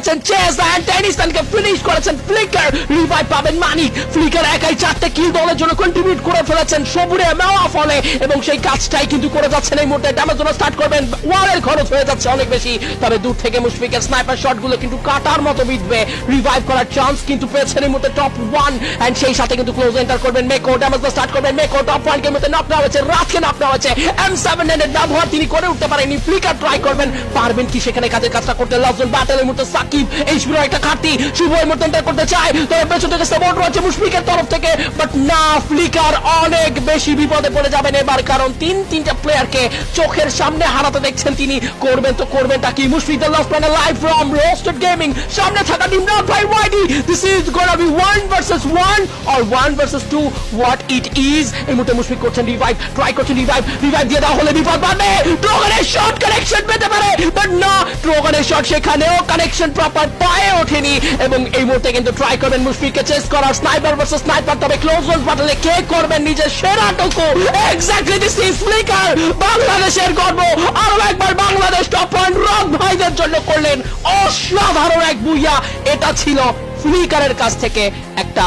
করেছেন chess and টেনিসনকে finish করেছেন flicker. Revive পাবেন মানিক। ফ্লিকার একাই 4টা কিল দলের জন্য কন্ট্রিবিউট করে ফেলেছেন সবুরে মেওয়া ফলে, এবং সেই কাজটাই কিন্তু করে যাচ্ছেন এই মুহূর্তে। ড্যামেজ জন্য স্টার্ট করবেন, ওয়ালের খরচ হয়ে যাচ্ছে অনেক বেশি, তবে দূর থেকে মুশফিকের স্নাইপার শটগুলো কিন্তু কাটার মতো বিঁধবে। রিভাইভ করার চান্স কিন্তু পেয়েছেন এই মুহূর্তে টপ 1, এন্ড সেই সাথে কিন্তু ক্লোজ এন্টার করবেন মেকো। ড্যামেজ স্টার্ট করবেন মেকো। টপ 1 এর মধ্যে নক দেওয়া হয়েছে, রাতকে নক দেওয়া হয়েছে। M7 এর ব্যবহার তিনি করে উঠতে পারেননি। ফ্লিকার ট্রাই করবেন, পারবেন কি সেখানে কাজের কাজটা করতে? লাস্ট ব্যাটেলের মধ্যে সাকিব এইচপির একটা ঘাটতি, শুভ এই মুহূর্তে এন্টার করতে চায়, তবে পেছন থেকে সাপোর্ট রয়েছে মুশফিকের তরফ থেকে, বাট না, ফ্লিকার অনেক বেশি বিপদে পড়ে যাবেন এবার, কারণ তিনটা প্লেয়ারকে চোখের সামনে হারাতে দেখছেন তিনি। করবেন তো করবেনটা কি? Mushfiq the last player live from Roasted Gaming, সামনে থাকা নিমরাত ভাই ওয়াইডি। This is gonna be 1 versus 1 or 1 versus 2, what it is. এই মুহূর্তে মুশফিক করছেন রিভাইভ, ট্রাই করছেন রিভাইভ দিয়ে দেওয়া হলে বিপদ বাড়বে। ট্রোগানের শট কানেকশন পেতে পারে, বাট না, ট্রোগানের শট সেখানেও কানেকশন প্রপার পায়ে ওঠেনি, এবং এই মুহূর্তে কিন্তু ট্রাই করবেন মুশফিককে চেস করার, স্নাইপার ভার্সেস স্নাইপার, তবে ক্লোজ রেঞ্জ ব্যাটলে কে করবেন নিজের সেরাটুকু? এক্স্যাক্টলি দিস ইজ ফ্লিকার, বাংলাদেশের গর্ব। আরো একবার বাংলাদেশ টপ পয়েন্ট রক ভাইদের জন্য করলেন অসাধারণ এক বুইয়া। এটা ছিল ফ্লিকারের কাছ থেকে একটা